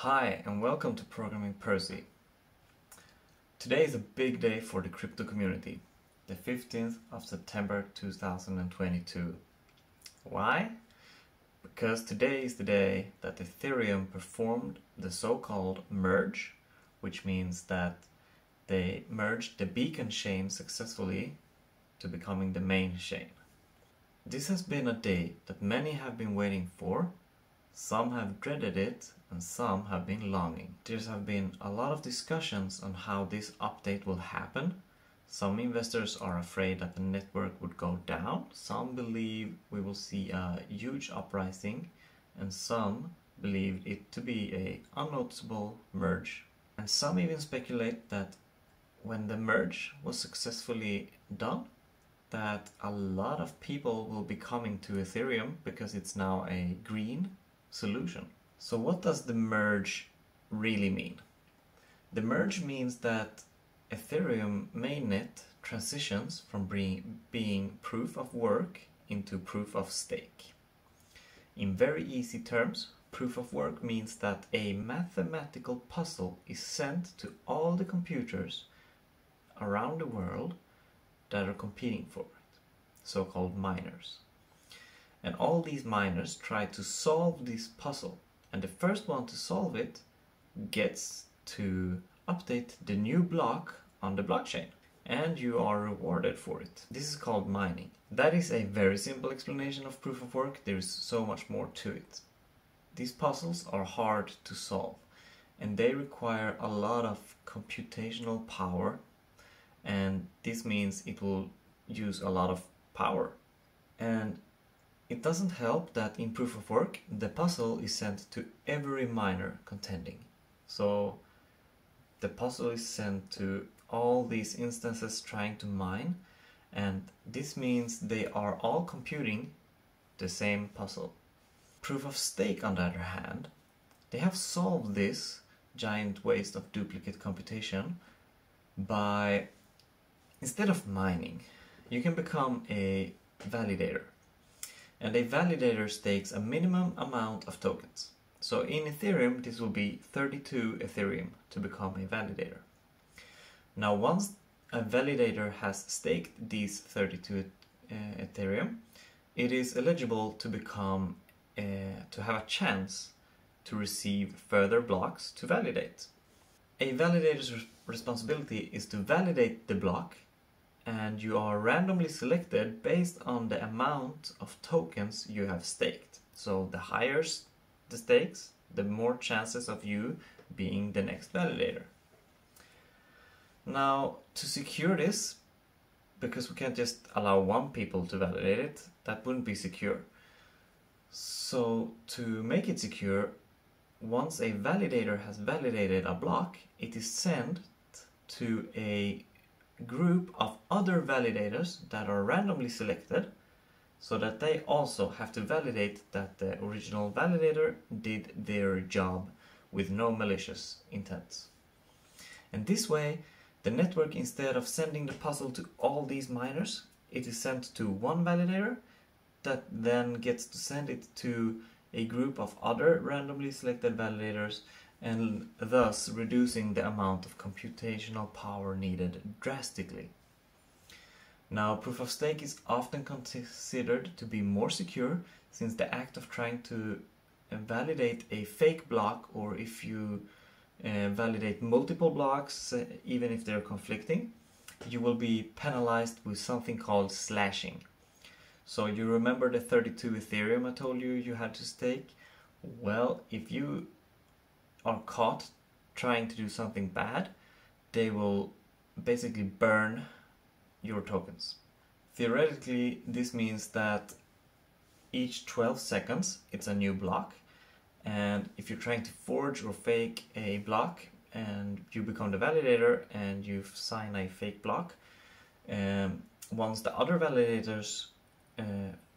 Hi and welcome to Programming Percy. Today is a big day for the crypto community, the 15th of September 2022. Why? Because today is the day that Ethereum performed the so-called merge, which means that they merged the beacon chain successfully to becoming the main chain. This has been a day that many have been waiting for. Some have dreaded it and some have been longing. There have been a lot of discussions on how this update will happen. Some investors are afraid that the network would go down. Some believe we will see a huge uprising, and some believe it to be a unnoticeable merge. And some even speculate that when the merge was successfully done, that a lot of people will be coming to Ethereum because it's now a green solution. So what does the merge really mean? The merge means that Ethereum mainnet transitions from being proof of work into proof of stake. In very easy terms, proof of work means that a mathematical puzzle is sent to all the computers around the world that are competing for it, so-called miners. And all these miners try to solve this puzzle, and the first one to solve it gets to update the new block on the blockchain, and you are rewarded for it. This is called mining. That is a very simple explanation of proof of work. There is so much more to it. These puzzles are hard to solve, and they require a lot of computational power, and this means it will use a lot of power. And it doesn't help that in proof of work the puzzle is sent to every miner contending. So the puzzle is sent to all these instances trying to mine, and this means they are all computing the same puzzle. Proof of stake, on the other hand, they have solved this giant waste of duplicate computation by, instead of mining, you can become a validator. And a validator stakes a minimum amount of tokens. So in Ethereum, this will be 32 Ethereum to become a validator. Now, once a validator has staked these 32 Ethereum, it is eligible to become, to have a chance to receive further blocks to validate. A validator's responsibility is to validate the block, and you are randomly selected based on the amount of tokens you have staked. So the higher the stakes, the more chances of you being the next validator. Now, to secure this, because we can't just allow one people to validate it, that wouldn't be secure. So to make it secure, once a validator has validated a block, it is sent to a group of other validators that are randomly selected, so that they also have to validate that the original validator did their job with no malicious intents. And this way, the network, instead of sending the puzzle to all these miners, it is sent to one validator that then gets to send it to a group of other randomly selected validators, and thus reducing the amount of computational power needed drastically. Now, proof of stake is often considered to be more secure, since the act of trying to validate a fake block, or if you validate multiple blocks, even if they're conflicting, you will be penalized with something called slashing. So you remember the 32 Ethereum I told you you had to stake? Well, if you are caught trying to do something bad, they will basically burn your tokens. Theoretically, this means that each 12 seconds it's a new block, and if you're trying to forge or fake a block and you become the validator and you sign a fake block, once the other validators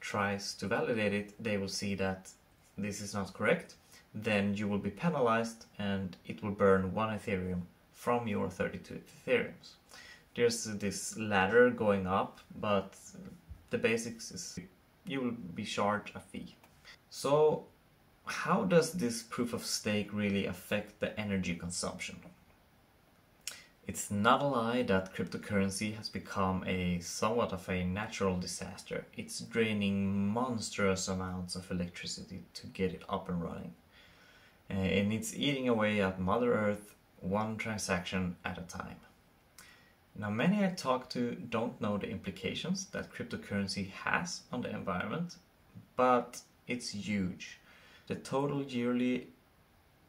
tries to validate it, they will see that this is not correct. Then you will be penalized, and it will burn 1 Ethereum from your 32 Ethereums. There's this ladder going up, but the basics is you will be charged a fee. So how does this proof of stake really affect the energy consumption? It's not a lie that cryptocurrency has become somewhat of a natural disaster. It's draining monstrous amounts of electricity to get it up and running. And it's eating away at Mother Earth one transaction at a time. Now, many I talk to don't know the implications that cryptocurrency has on the environment, but it's huge. The total yearly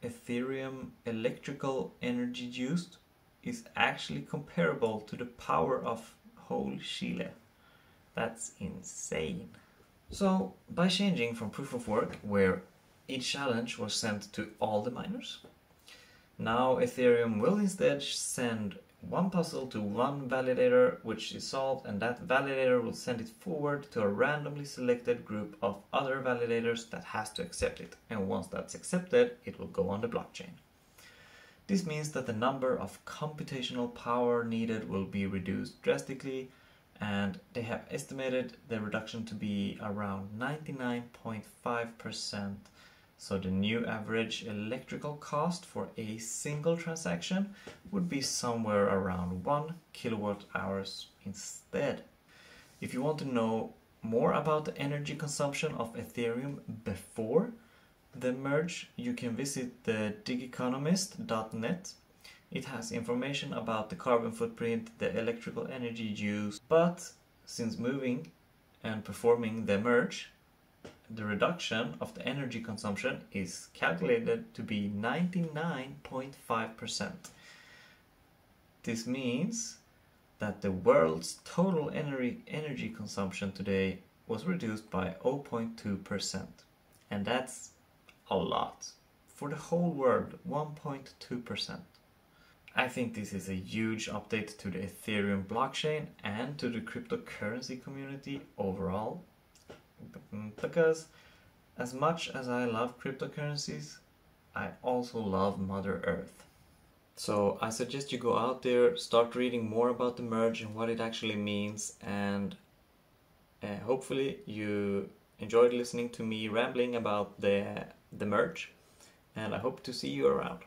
Ethereum electrical energy used is actually comparable to the power of whole Chile. That's insane. So, by changing from proof of work, where each challenge was sent to all the miners, now Ethereum will instead send one puzzle to one validator, which is solved, and that validator will send it forward to a randomly selected group of other validators that has to accept it. And once that's accepted, it will go on the blockchain. This means that the number of computational power needed will be reduced drastically, and they have estimated the reduction to be around 99.5%. So the new average electrical cost for a single transaction would be somewhere around 1 kilowatt hours instead. If you want to know more about the energy consumption of Ethereum before the merge, you can visit the digeconomist.net. It has information about the carbon footprint, the electrical energy used, but since moving and performing the merge, the reduction of the energy consumption is calculated to be 99.5%. This means that the world's total energy consumption today was reduced by 0.2%. And that's a lot. For the whole world, 1.2%. I think this is a huge update to the Ethereum blockchain and to the cryptocurrency community overall. Because as much as I love cryptocurrencies, I also love Mother Earth. So I suggest you go out there, start reading more about the merge and what it actually means, and hopefully you enjoyed listening to me rambling about the merge, and I hope to see you around.